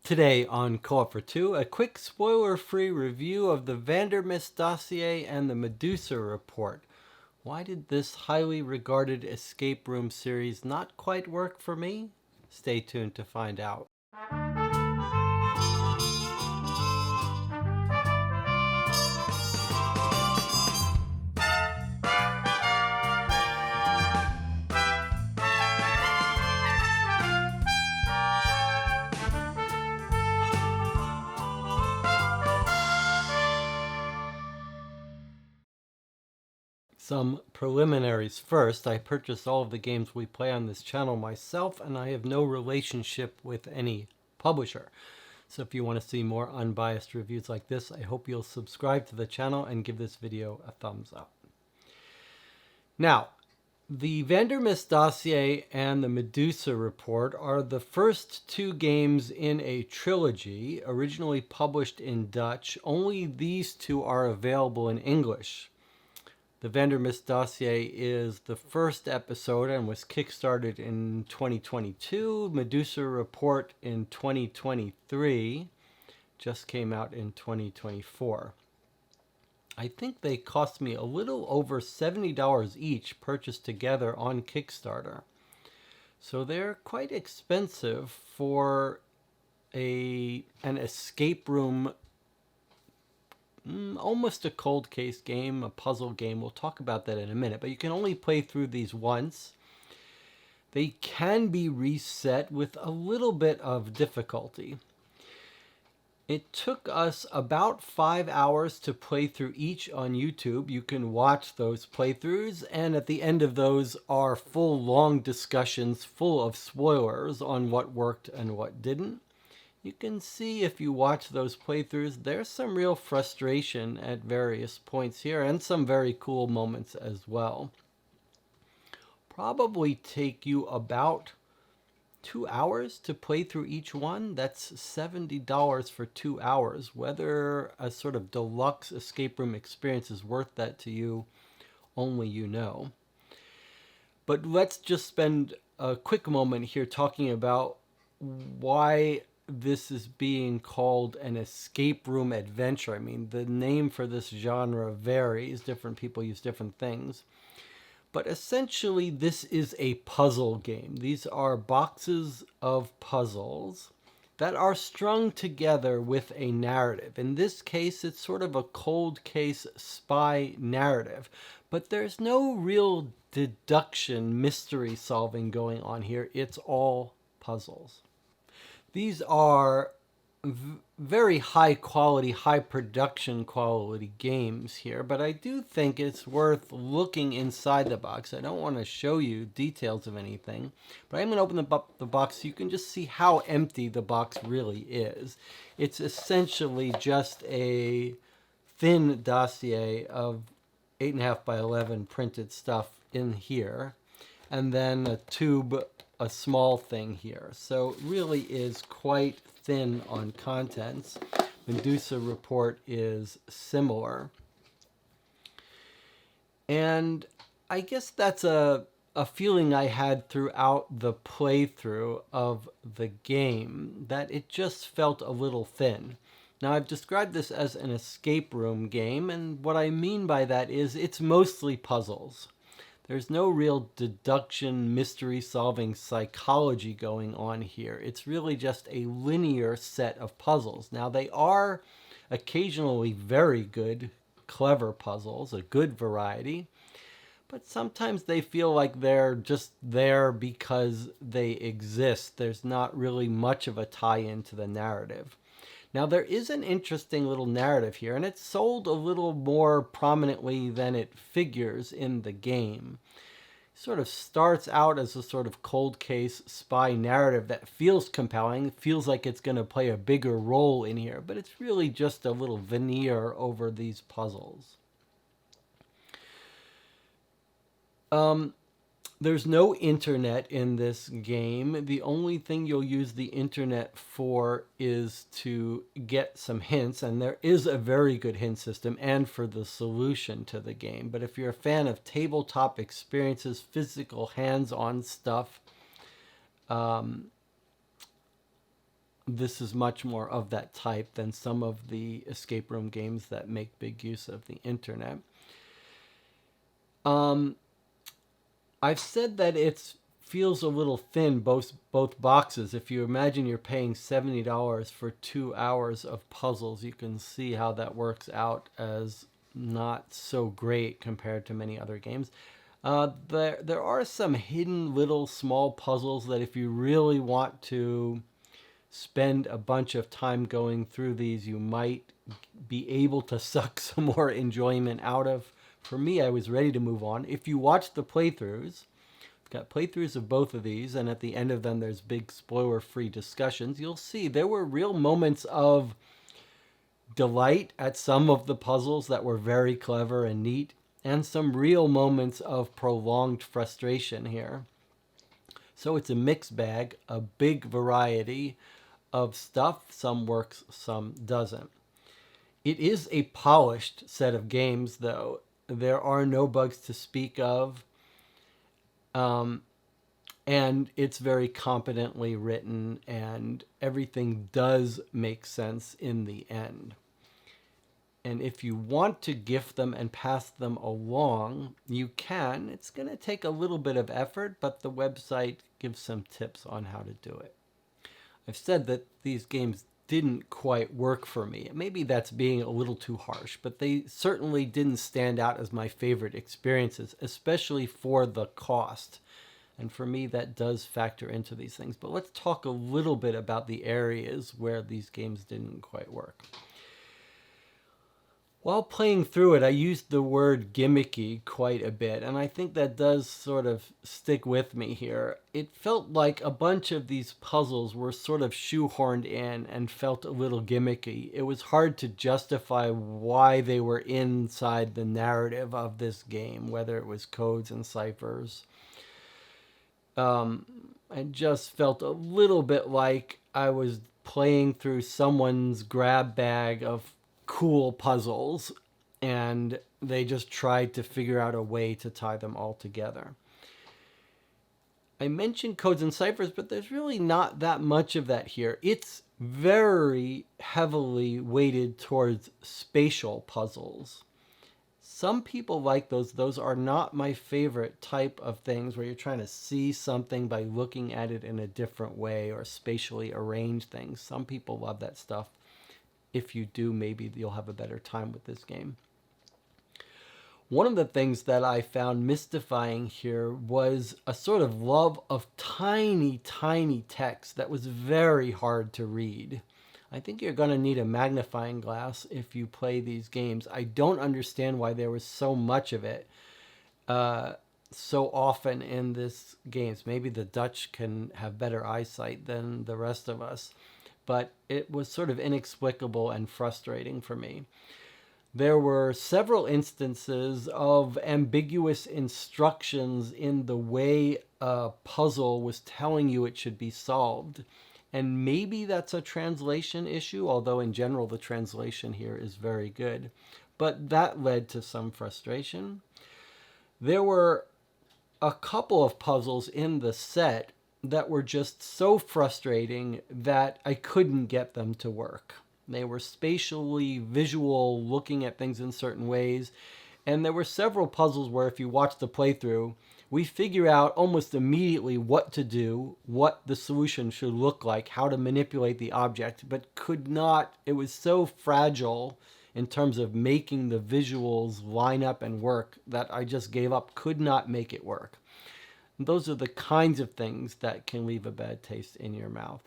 Today on Co-op for Two, a quick spoiler-free review of the Vandermist Dossier and the Medusa report. Why did this highly regarded escape room series not quite work for me? Stay tuned to find out. Some preliminaries first. I purchased all of the games we play on this channel myself, and I have no relationship with any publisher. So if you want to see more unbiased reviews like this, I hope you'll subscribe to the channel and give this video a thumbs up. Now, the Vandermist Dossier and the Medusa report are the first two games in a trilogy, originally published in Dutch. Only these two are available in English. The Vandermist Dossier is the first episode and was kickstarted in 2022. Medusa report in 2023. Just came out in 2024. I think they cost me a little over $70 each, purchased together on Kickstarter. So they're quite expensive for an escape room, almost a cold case game, a puzzle game. We'll talk about that in a minute, but you can only play through these once. They can be reset with a little bit of difficulty. It took us about 5 hours to play through each on YouTube. You can watch those playthroughs, and at the end of those are full long discussions full of spoilers on what worked and what didn't. You can see if you watch those playthroughs, there's some real frustration at various points here and some very cool moments as well. Probably take you about 2 hours to play through each one. That's $70 for 2 hours. Whether a sort of deluxe escape room experience is worth that to you, only you know. But let's just spend a quick moment here talking about why this is being called an escape room adventure. I mean, the name for this genre varies. Different people use different things. But essentially, this is a puzzle game. These are boxes of puzzles that are strung together with a narrative. In this case, it's sort of a cold case spy narrative. But there's no real deduction, mystery solving going on here. It's all puzzles. These are very high quality, high production quality games here, but I do think it's worth looking inside the box. I don't want to show you details of anything, but I'm going to open the box so you can just see how empty the box really is. It's essentially just a thin dossier of 8.5 by 11 printed stuff in here, and then a tube, a small thing here. So it really is quite thin on contents. Medusa report is similar. And I guess that's a feeling I had throughout the playthrough of the game, that it just felt a little thin. Now, I've described this as an escape room game, and what I mean by that is it's mostly puzzles. There's no real deduction, mystery solving psychology going on here. It's really just a linear set of puzzles. Now, they are occasionally very good, clever puzzles, a good variety, but sometimes they feel like they're just there because they exist. There's not really much of a tie-in to the narrative. Now, there is an interesting little narrative here, and it's sold a little more prominently than it figures in the game. It sort of starts out as a sort of cold case spy narrative that feels compelling, feels like it's going to play a bigger role in here, but it's really just a little veneer over these puzzles. There's no internet in this game. The only thing you'll use the internet for is to get some hints, and there is a very good hint system, and for the solution to the game. But if you're a fan of tabletop experiences, physical hands-on stuff, this is much more of that type than some of the escape room games that make big use of the internet. Um, I've said that it feels a little thin, both boxes. If you imagine you're paying $70 for 2 hours of puzzles, you can see how that works out as not so great compared to many other games. There are some hidden little small puzzles that if you really want to spend a bunch of time going through these, you might be able to suck some more enjoyment out of. For me, I was ready to move on. If you watch the playthroughs, I've got playthroughs of both of these, and at the end of them, there's big spoiler-free discussions. You'll see there were real moments of delight at some of the puzzles that were very clever and neat, and some real moments of prolonged frustration here. So it's a mixed bag, a big variety of stuff. Some works, some doesn't. It is a polished set of games, though. There are no bugs to speak of. And it's very competently written, and everything does make sense in the end. And if you want to gift them and pass them along, you can. It's going to take a little bit of effort, but the website gives some tips on how to do it. I've said that these games didn't quite work for me. Maybe that's being a little too harsh, but they certainly didn't stand out as my favorite experiences, especially for the cost. And for me, that does factor into these things. But let's talk a little bit about the areas where these games didn't quite work. While playing through it, I used the word gimmicky quite a bit, and I think that does sort of stick with me here. It felt like a bunch of these puzzles were sort of shoehorned in and felt a little gimmicky. It was hard to justify why they were inside the narrative of this game, whether it was codes and ciphers. I just felt a little bit like I was playing through someone's grab bag of cool puzzles, and they just tried to figure out a way to tie them all together. I mentioned codes and ciphers, but there's really not that much of that here. It's very heavily weighted towards spatial puzzles. Some people like those. Those are not my favorite type of things where you're trying to see something by looking at it in a different way or spatially arrange things. Some people love that stuff. If you do, maybe you'll have a better time with this game. One of the things that I found mystifying here was a sort of love of tiny, tiny text that was very hard to read. I think you're going to need a magnifying glass if you play these games. I don't understand why there was so much of it so often in this games. Maybe the Dutch can have better eyesight than the rest of us, but it was sort of inexplicable and frustrating for me. There were several instances of ambiguous instructions in the way a puzzle was telling you it should be solved. And maybe that's a translation issue, although in general the translation here is very good. But that led to some frustration. There were a couple of puzzles in the set that were just so frustrating that I couldn't get them to work. They were spatially visual, looking at things in certain ways. And there were several puzzles where if you watch the playthrough, we figure out almost immediately what to do, what the solution should look like, how to manipulate the object, but could not. It was so fragile in terms of making the visuals line up and work that I just gave up, could not make it work. And those are the kinds of things that can leave a bad taste in your mouth.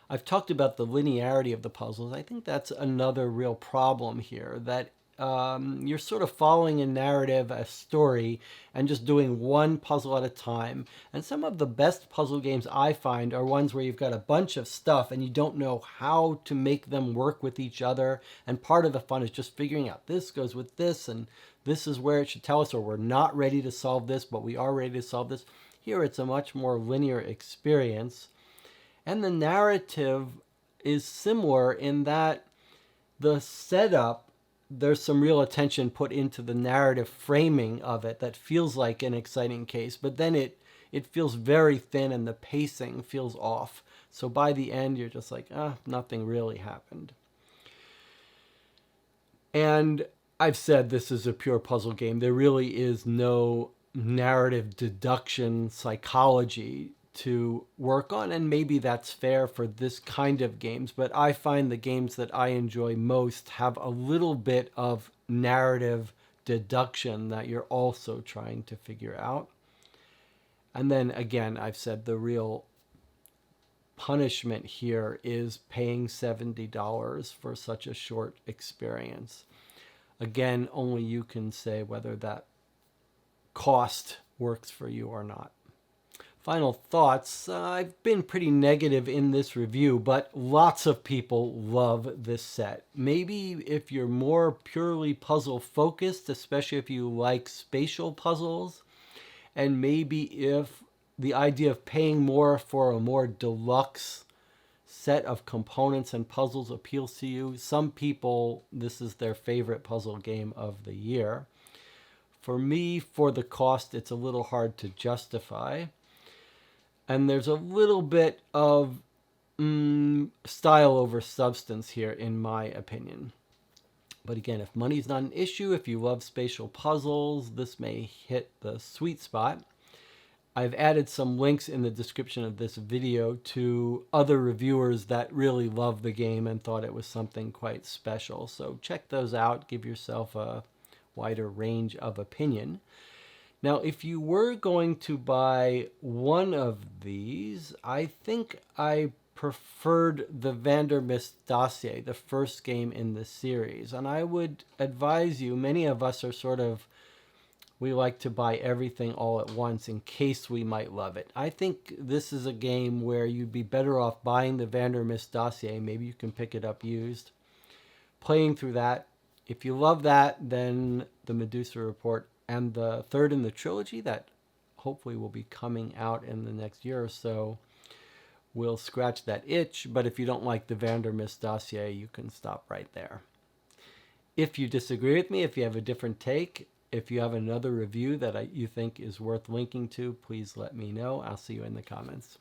I've talked about the linearity of the puzzles. I think that's another real problem here, that you're sort of following a narrative, a story, and just doing one puzzle at a time. And some of the best puzzle games I find are ones where you've got a bunch of stuff and you don't know how to make them work with each other. And part of the fun is just figuring out this goes with this, and this is where it should tell us, or we're not ready to solve this, but we are ready to solve this. Here it's a much more linear experience. And the narrative is similar in that the setup, there's some real attention put into the narrative framing of it that feels like an exciting case, but then it feels very thin and the pacing feels off. So by the end, you're just like, nothing really happened. And I've said this is a pure puzzle game. There really is no narrative deduction psychology to work on, and maybe that's fair for this kind of games, but I find the games that I enjoy most have a little bit of narrative deduction that you're also trying to figure out. And then again, I've said the real punishment here is paying $70 for such a short experience. Again, only you can say whether that cost works for you or not. Final thoughts. I've been pretty negative in this review, but lots of people love this set. Maybe if you're more purely puzzle focused, especially if you like spatial puzzles, and maybe if the idea of paying more for a more deluxe set of components and puzzles appeals to you. Some people, this is their favorite puzzle game of the year. For me, for the cost, it's a little hard to justify. And there's a little bit of style over substance here, in my opinion. But again, if money's not an issue, if you love spatial puzzles, this may hit the sweet spot. I've added some links in the description of this video to other reviewers that really love the game and thought it was something quite special. So check those out, give yourself a wider range of opinion. Now, if you were going to buy one of these, I think I preferred the Vandermist Dossier, the first game in the series. And I would advise you, many of us are sort of, we like to buy everything all at once in case we might love it. I think this is a game where you'd be better off buying the Vandermist Dossier. Maybe you can pick it up used. Playing through that. If you love that, then the Medusa Report and the third in the trilogy that hopefully will be coming out in the next year or so will scratch that itch. But if you don't like the Vandermist Dossier, you can stop right there. If you disagree with me, if you have a different take, if you have another review that you think is worth linking to, please let me know. I'll see you in the comments.